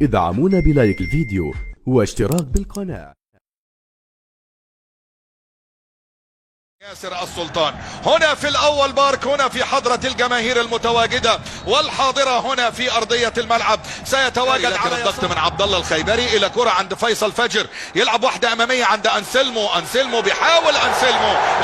ادعمونا بلايك الفيديو واشتراك بالقناة. ياسر السلطان هنا في الأول بارك، هنا في حضرة الجماهير المتواجدة والحاضرة هنا في أرضية الملعب. سيتواجد على الضغط من عبد الله الخيبري إلى كرة عند فيصل فجر، يلعب واحدة أمامية عند أنسلمو بيحاول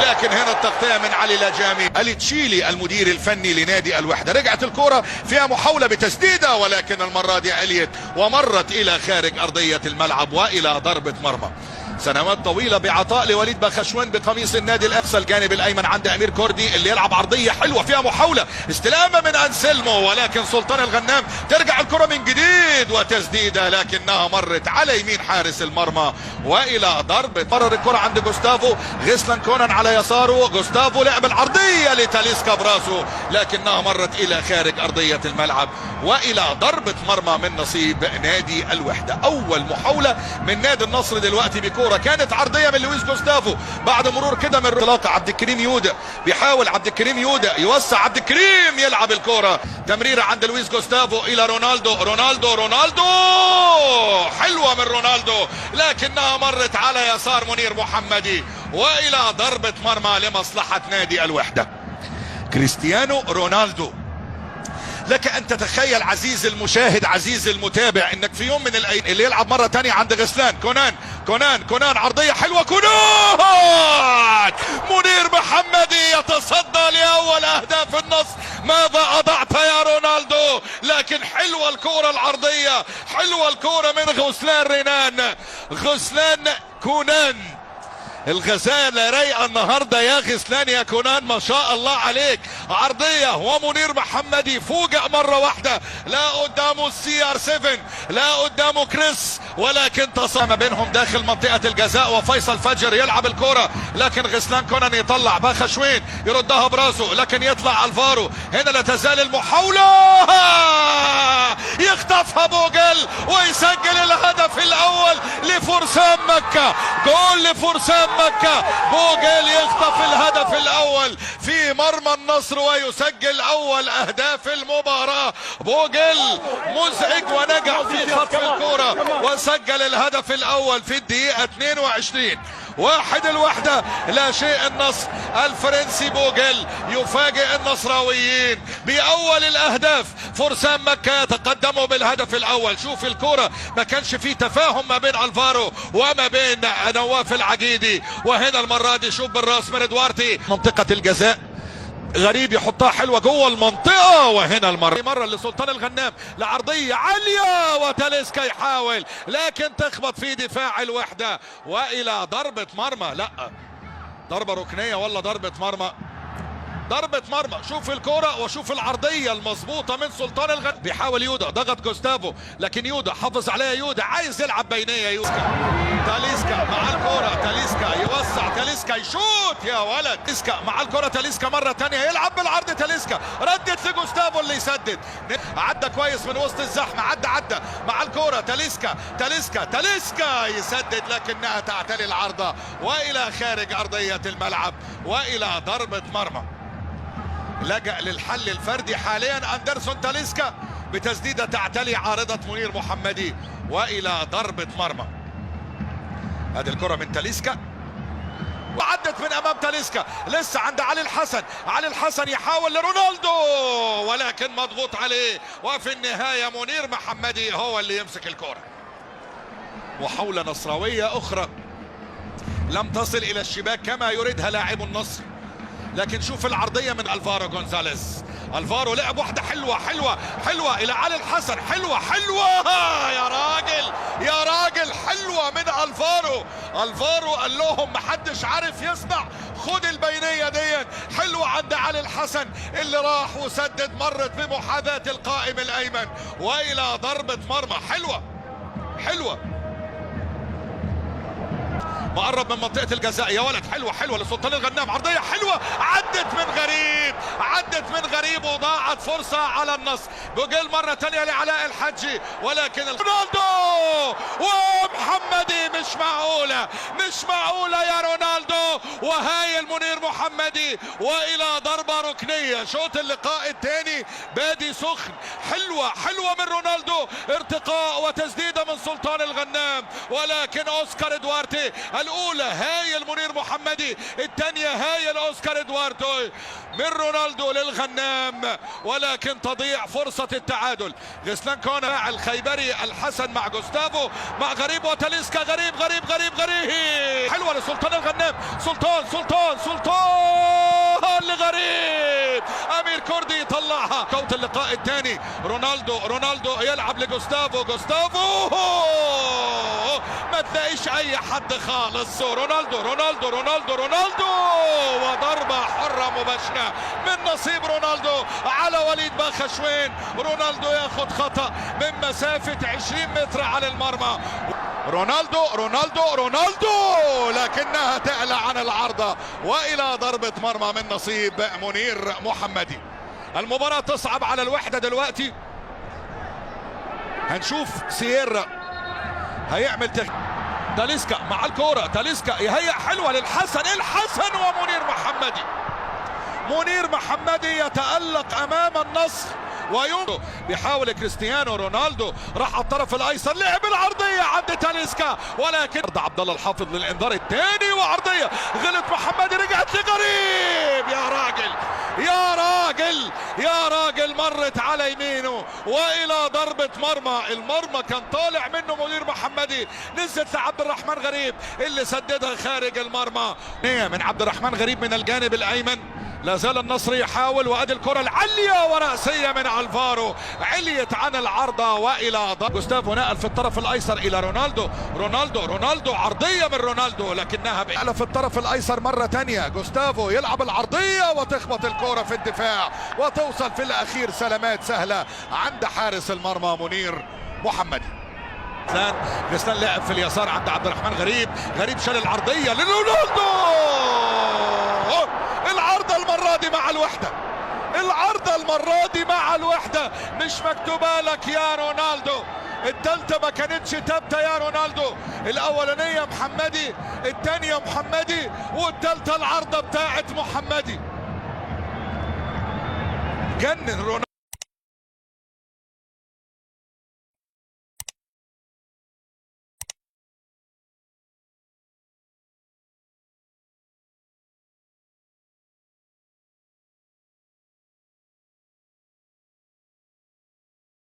لكن هنا التغطية من علي لاجامي. التشيلي المدير الفني لنادي الوحدة. رجعت الكرة فيها محاولة بتسديدة، ولكن المرة دي عليت ومرت إلى خارج أرضية الملعب وإلى ضربة مرمى. سنوات طويلة بعطاء لوليد بخشوان بقميص النادي الأقصى. الجانب الأيمن عند أمير كردي اللي يلعب عرضية حلوة فيها محاولة استلامة من أنسلمو، ولكن سلطان الغنام ترجع الكرة من جديد وتسديدة، لكنها مرت على يمين حارس المرمى وإلى ضربة. مرر الكرة عند جوستافو غيسلان كونان على يساره. جوستافو لعب العرضية لتاليسكا براسه، لكنها مرت إلى خارج أرضية الملعب وإلى ضربة مرمى من نصيب نادي الوحدة. أول محاولة من نادي النصر دلوقتي بكرة كانت عرضية من لويس جوستافو بعد مرور كده من انطلاقة عبد الكريم يودا. بيحاول عبد الكريم يودا يوسع، عبد الكريم يلعب الكرة تمريرة عند لويس جوستافو إلى رونالدو حلوة من رونالدو، لكنها مرت على يسار منير محمدي وإلى ضربة مرمى لمصلحة نادي الوحدة. كريستيانو رونالدو. لك ان تتخيل عزيز المشاهد عزيز المتابع انك في يوم من الايام اللي يلعب مرة تانية عند غسلان كونان عرضية حلوة، كونان منير محمدي يتصدى لاول اهداف النصر. ماذا اضعت يا رونالدو؟ لكن حلوة الكرة العرضية، حلوة الكرة من غسلان كونان. الغزالة رايقة النهاردة يا غسلان يا كونان، ما شاء الله عليك. عرضية ومنير محمدي فوجئ مرة واحدة، لا قدامه CR7 لا قدامه كريس، ولكن تصام ما بينهم داخل منطقة الجزاء وفيصل فجر يلعب الكرة، لكن غسلان كونان يطلع بخشوين يردها براسه، لكن يطلع الفارو. هنا لا تزال المحاولة، يخطفها بوجل ويسجل الهدف الأول لفرسان مكة. جول لفرسان مكة، بوجل يخطف الهدف الاول في مرمى النصر ويسجل اول اهداف المباراة. بوجل مزعج ونجح في خطف الكرة وسجل الهدف الاول في الدقيقة 22. 1-1 لا شيء. النصر الفرنسي بوجل يفاجئ النصراويين باول الاهداف. فرسان مكة يتقدموا بالهدف الاول. شوف الكرة ما كانش فيه تفاهم ما بين الفارو وما بين نواف العجيدي، وهنا المرة دي شوف بالراس من ادوارتي منطقة الجزاء، غريب يحطها حلوة جوه المنطقة. وهنا مرة لسلطان الغنام لعرضية عالية وتاليسكا يحاول، لكن تخبط في دفاع الوحدة وإلى ضربة مرمى. لا ضربة ركنية ولا ضربة مرمى؟ ضربة مرمى. شوف الكرة وشوف العرضية المظبوطة من سلطان الغنام. بيحاول يودا، ضغط جوستافو لكن يودا حافظ عليها. يودا عايز يلعب بينية. تاليسكا مع الكرة، تاليسكا يوسع، تاليسكا يشوت يا ولد. تاليسكا مع الكرة، تاليسكا مرة تانية يلعب بالعرض، تاليسكا ردت لجوستافو اللي يسدد. عدى كويس من وسط الزحمة، عدى مع الكرة، تاليسكا يسدد لكنها تعتلي العارضة وإلى خارج أرضية الملعب وإلى ضربة مرمى. لجأ للحل الفردي حاليا أندرسون تاليسكا بتسديدة تعتلي عارضة منير محمدي وإلى ضربة مرمى. هذه الكرة من تاليسكا وعدت من أمام تاليسكا، لسه عند علي الحسن يحاول لرونالدو ولكن مضغوط عليه، وفي النهاية منير محمدي هو اللي يمسك الكرة. محاولة نصراوية أخرى لم تصل إلى الشباك كما يريدها لاعب النصر، لكن شوف العرضية من الفارو جونزاليز. الفارو لعب واحدة حلوة إلى علي الحسن، حلوة يا راجل حلوة من الفارو قال لهم محدش عارف يسمع، خد البينية دي حلوة عند علي الحسن اللي راح وسدد، مرت بمحاذاة القائم الأيمن وإلى ضربة مرمى. حلوة مقرب من منطقة الجزاء. يا ولد حلوة حلوة لسلطان الغنام، عرضية حلوة عدت من غريب، عدت من غريب وضاعت فرصة على النصر. بوجيل مرة تانية لعلاء الحجي، ولكن رونالدو ومحمدي مش معقولة، مش معقولة يا رونالدو. وهايل منير محمدي والى ضربة ركنية. شوط اللقاء الثاني بادي سخن. حلوة حلوة من رونالدو، ارتقاء وتسديدة من سلطان الغنام، ولكن اوسكار ادواردي. الاولى هايل منير محمدي، الثانية هايل اوسكار ادواردي من رونالدو للغنام، ولكن تضيع فرصة التعادل. غسلان كونا الخيبري الحسن مع جوستافو مع غريب وتاليسكا. غريب غريب غريب غريب حلوة لسلطان الغنام. سلطان لغريب. امير كردي يطلعها. كوت اللقاء الثاني رونالدو يلعب لجوستافو. ما تلاقيش اي حد خالص. رونالدو وضربة حرة مباشرة من نصيب رونالدو على وليد باخشوين. رونالدو ياخد خطأ من مسافة 20 متر على المرمى. رونالدو لكنها تعلى عن العارضة والى ضربة مرمى من نصيب منير محمدي. المباراة تصعب على الوحدة دلوقتي. هنشوف سييرا هيعمل تاليسكا مع الكورة. تاليسكا يهيأ حلوة للحسن. الحسن منير محمدي يتألق امام النصر بيحاول كريستيانو رونالدو راح على الطرف الايسر، لعب العرضيه عند تاليسكا، ولكن عبد الله الحافظ للانذار الثاني وعرضيه غلط محمدي رجعت لغريب. يا راجل مرت على يمينه والى ضربه مرمى. المرمى كان طالع منه منير محمدي، نزلت لعبد الرحمن غريب اللي سددها خارج المرمى. من عبد الرحمن غريب من الجانب الايمن. لا زال النصر يحاول، وادي الكرة العالية ورأسية من الفارو، عليت عن العارضة والى جوستافو نقل في الطرف الايسر الى رونالدو عرضية من رونالدو لكنها في الطرف الايسر مرة تانية. جوستافو يلعب العرضية وتخبط الكرة في الدفاع وتوصل في الاخير سلامات سهلة عند حارس المرمى منير محمدي. غسلان لعب في اليسار عند عبد الرحمن غريب شال العرضية لرونالدو. العارضة المرة دي مع الوحدة مش مكتوبة لك يا رونالدو. التالتة ما كانتش ثابتة يا رونالدو. الأولانية محمدي، الثانية محمدي، والتالتة العارضة بتاعت محمدي. جنن رونالدو.